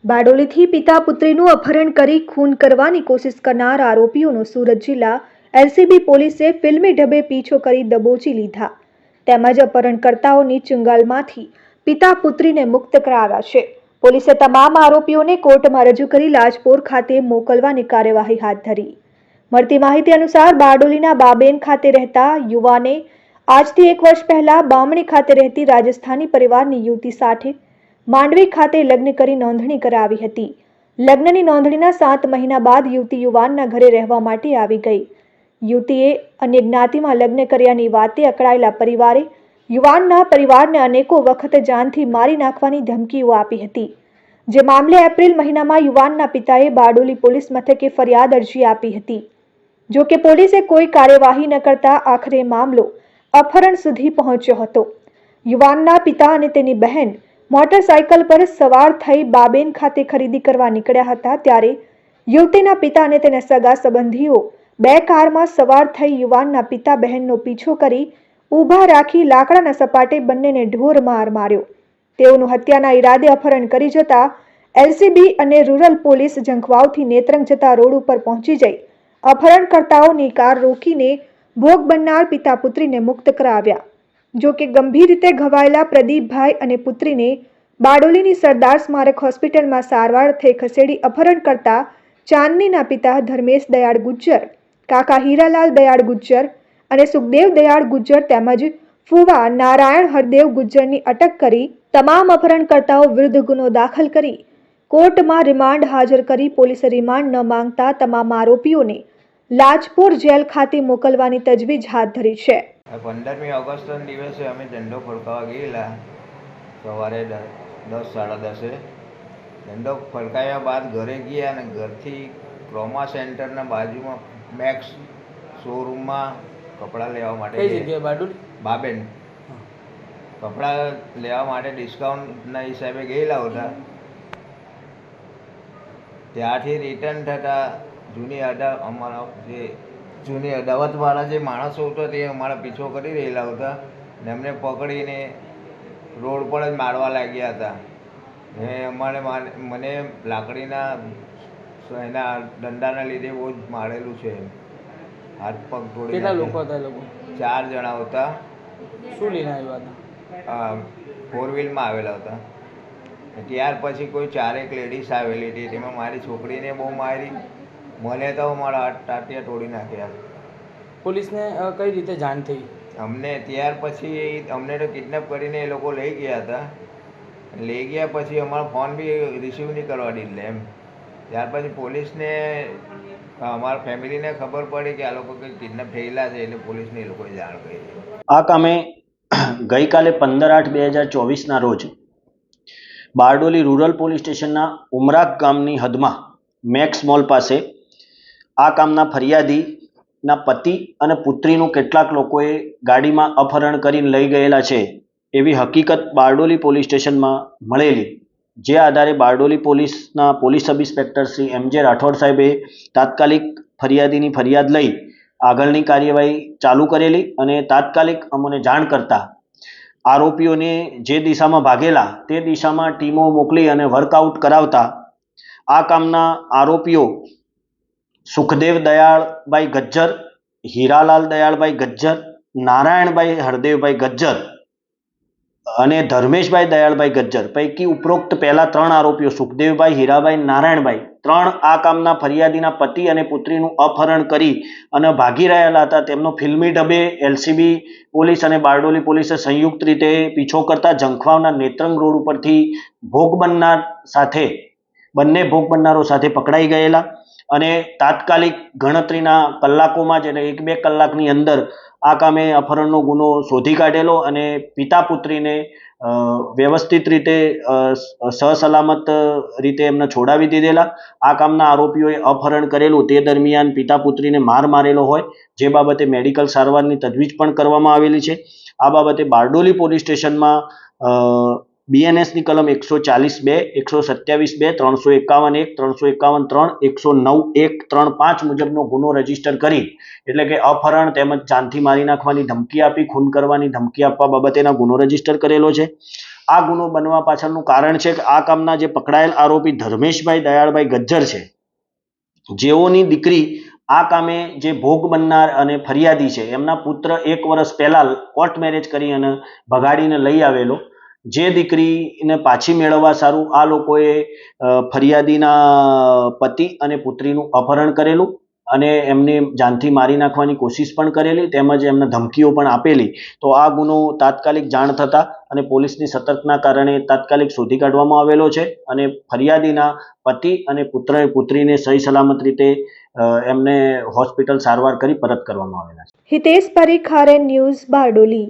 બારડોલીથી પિતા પુત્રીનું અપહરણ કરી ખૂન કરવાની કોશિશ કરનાર આરોપીઓનો સુરત જિલ્લા એલસીબી પોલીસે ફિલ્મી ઢબે પીછો કરી દબોચી લીધા તેમજ અપહરણકર્તાઓની ચુંગાલમાંથી પિતા પુત્રીને મુક્ત કરાવ્યા છે। પોલીસે તમામ આરોપીઓને કોર્ટમાં રજૂ કરી લાજપોર ખાતે મોકલવાની કાર્યવાહી હાથ ધરી। મળતી માહિતી અનુસાર બારડોલીના બાબેન ખાતે રહેતા યુવાને આજથી 1 વર્ષ પહેલા બામણી ખાતે રહેતી રાજસ્થાની પરિવારની યુવતી સાથે માંડવી ખાતે લગ્ન કરી નોંધણી કરાવી હતી। લગ્નની નોંધણીના 7 મહિના બાદ યુવતી યુવાનના ઘરે રહેવા માટે આવી ગઈ। યુવતીએ અન્ય જ્ઞાતિમાં લગ્ન કર્યાની વાતે અકળાયેલા પરિવારે યુવાનના પરિવારને અનેકો વખત જાનથી મારી નાખવાની ધમકીઓ આપી હતી। જે મામલે એપ્રિલ મહિનામાં યુવાનના પિતાએ બારડોલી પોલીસ મથકે ફરિયાદ અરજી આપી હતી। જો કે પોલીસે કોઈ કાર્યવાહી ન કરતા આખરે મામલો અપહરણ સુધી પહોંચ્યો હતો। યુવાનના પિતા અને તેની બહેન મોટરસાઇકલ પર સવાર થઈ બાબેન ખાતે ખરીદી કરવા નીકળ્યા હતા ત્યારે યુવતીના પિતા અને તેના સગા સંબંધીઓ 2 કારમાં સવાર થઈ યુવાનના પિતા બહેનનો પીછો કરી ઊભા રાખી લાકડાના સપાટે બંનેને ઢોર માર માર્યો। તેઓનું હત્યાના ઈરાદે અપહરણ કરી જતા એલસીબી અને રૂરલ પોલીસ ઝંખવાવથી નેત્રંગ જતા રોડ ઉપર પહોંચી જઈ અપહરણકર્તાઓની કાર રોકીને ભોગ બનનાર પિતા પુત્રીને મુક્ત કરાવ્યા। જો કે ગંભીર રીતે ઘવાયેલા પ્રદીપભાઈ અને પુત્રીને બારડોલીની સરદાર સ્મારક હોસ્પિટલમાં સારવાર અર્થે ખસેડી અપહરણ કરતા ચાંદનીના પિતા ધર્મેશ દયાળ ગુજ્જર, કાકા હીરાલાલ દયાળ ગુજ્જર અને સુખદેવ દયાળ ગુજ્જર તેમજ ફુવા નારાયણ હરદેવ ગુજ્જરની અટક કરી તમામ અપહરણકર્તાઓ વિરુદ્ધ ગુનો દાખલ કરી કોર્ટમાં રિમાન્ડ હાજર કરી પોલીસે રિમાન્ડ ન માંગતા તમામ આરોપીઓને લાજપોર જેલ ખાતે મોકલવાની તજવીજ હાથ ધરી છે। 15મી ઓગસ્ટના દિવસે અમે ઝંડો ફરકાવવા ગયેલા સવારે 10 સાડા 10 ઝંડો ફરકાવ્યા બાદ ઘરે ગયા અને ઘરથી ક્રોમા સેન્ટરના બાજુમાં મેક્સ શોરૂમમાં કપડાં લેવા માટે કઈ જગ્યાએ બારડોલી બાબેન કપડાં લેવા માટે ડિસ્કાઉન્ટના હિસાબે ગયેલા હતા। ત્યાંથી રિટર્ન થતાં જૂની અદાવતવાળા જે માણસો હતા તે અમારા પીછો કરી રહેલા હતા ને અમને પકડીને રોડ પર જ મારવા લાગ્યા હતા। મને લાકડીના એના દંડાના લીધે બહુ જ મારેલું છે, હાથ પગ તોડી। કેટલા લોકો હતા? લોકો 4 જણા હતા। શું લઈને આવ્યા હતા? 4 વ્હીલમાં આવેલા હતા। ત્યાર પછી કોઈ 4 એક લેડીઝ આવેલી હતી, તેમાં મારી છોકરીને બહુ મારી, મને તો મારા હાથ ટાટિયા તોડી નાખ્યા। પોલીસને કઈ રીતે જાણ થઈ? અમને ત્યાર પછી અમને તો કિડનેપ કરીને એ લોકો લઈ ગયા હતા। લઈ ગયા પછી અમારો ફોન બી રિસીવ નહીં કરવા દીધો એમ। ત્યાર પછી પોલીસને અમારા ફેમિલીને ખબર પડી કે આ લોકો કંઈક કિડનેપ થયેલા છે એટલે પોલીસને એ લોકોએ જાણ કરી। આ કામે ગઈકાલે 15/8/2024ના રોજ બારડોલી રૂરલ પોલીસ સ્ટેશનના ઉમરાક ગામની હદમાં મેક્સ મોલ પાસે આ કામના ફરિયાદીના પતિ અને પુત્રીનું કેટલાક લોકોએ ગાડીમાં અપહરણ કરીને લઈ ગયેલા છે એવી હકીકત બારડોલી પોલીસ સ્ટેશનમાં મળેલી। જે આધારે બારડોલી પોલીસના police sub inspector Shri MJ Rathod સાહેબે તાત્કાલિક ફરિયાદીની ફરિયાદ લઈ આગળની કાર્યવાહી ચાલુ કરેલી અને તાત્કાલિક અમને જાણ કરતા આરોપીઓને જે દિશામાં ભાગેલા તે દિશામાં ટીમો મોકલી અને વર્કઆઉટ કરાવતા આ કામના આરોપીઓ સુખદેવ દયાળભાઈ ગજ્જર, હીરાલાલ દયાળભાઈ ગજ્જર, નારાયણભાઈ હરદેવભાઈ ગજ્જર અને ધર્મેશભાઈ દયાળભાઈ ગજ્જર પૈકી ઉપરોક્ત પહેલા 3 આરોપીઓ સુખદેવભાઈ, હીરાભાઈ, નારાયણભાઈ 3 આ કામના ફરિયાદીના પતિ અને પુત્રીનું અપહરણ કરી અને ભાગી રહેલા હતા। તેમનો ફિલ્મી ઢબે એલસીબી પોલીસ અને બારડોલી પોલીસે સંયુક્ત રીતે પીછો કરતા ઝંખવાવના નેત્રંગ રોડ ઉપરથી બંને ભોગ બનનારો સાથે પકડાઈ ગયેલા અને તાત્કાલિક ગણતરીના કલાકોમાં જ એટલે 1-2 કલાકની અંદર આ કામે અપહરણનો ગુનો શોધી કાઢેલો અને પિતા પુત્રીને વ્યવસ્થિત રીતે સહસલામત રીતે એમને છોડાવી દીધેલા। આ કામના આરોપીઓએ અપહરણ કરેલું તે દરમિયાન પિતા પુત્રીને માર મારેલો હોય જે બાબતે મેડિકલ સારવારની તજવીજ પણ કરવામાં આવેલી છે। આ બાબતે બારડોલી પોલીસ સ્ટેશનમાં BNSની કલમ 140(2), 127(2), 351(1), 351(3), 109(1)(3)(5) મુજબનો ગુનો રજીસ્ટર કરી એટલે કે અપહરણ તેમજ જાનથી મારી નાખવાની ધમકી આપી, ખૂન કરવાની ધમકી આપવા બાબતેના ગુનો રજીસ્ટર કરેલો છે। આ ગુનો બનવા પાછળનું કારણ છે કે આ કામના જે પકડાયેલ આરોપી ધર્મેશભાઈ દયાળભાઈ ગજ્જર છે, જેઓની દીકરી આ કામે જે ભોગ બનનાર અને ફરિયાદી છે એમના પુત્ર 1 વર્ષ પહેલાં કોર્ટ મેરેજ કરી અને ભગાડીને લઈ આવેલો, જે દીકરીને પાછી મેળવવા સારું આ લોકોએ ફરિયાદીના પતિ અને પુત્રીનું અપહરણ કરેલું અને એમને જાનથી મારી નાખવાની કોશિશ પણ કરેલી, તેમજ એમને ધમકીઓ પણ આપેલી. તો આ ગુનો તાત્કાલિક જાણ થતાં અને પોલીસની સતર્કના કારણે તાત્કાલિક શોધી કાઢવામાં આવેલો છે અને ફરિયાદીના પતિ અને પુત્રીને સહી સલામત રીતે એમને હોસ્પિટલ સારવાર કરી પરત કરવામાં આવેલા છે. Hitesh Parikh, RN news, Bardoli.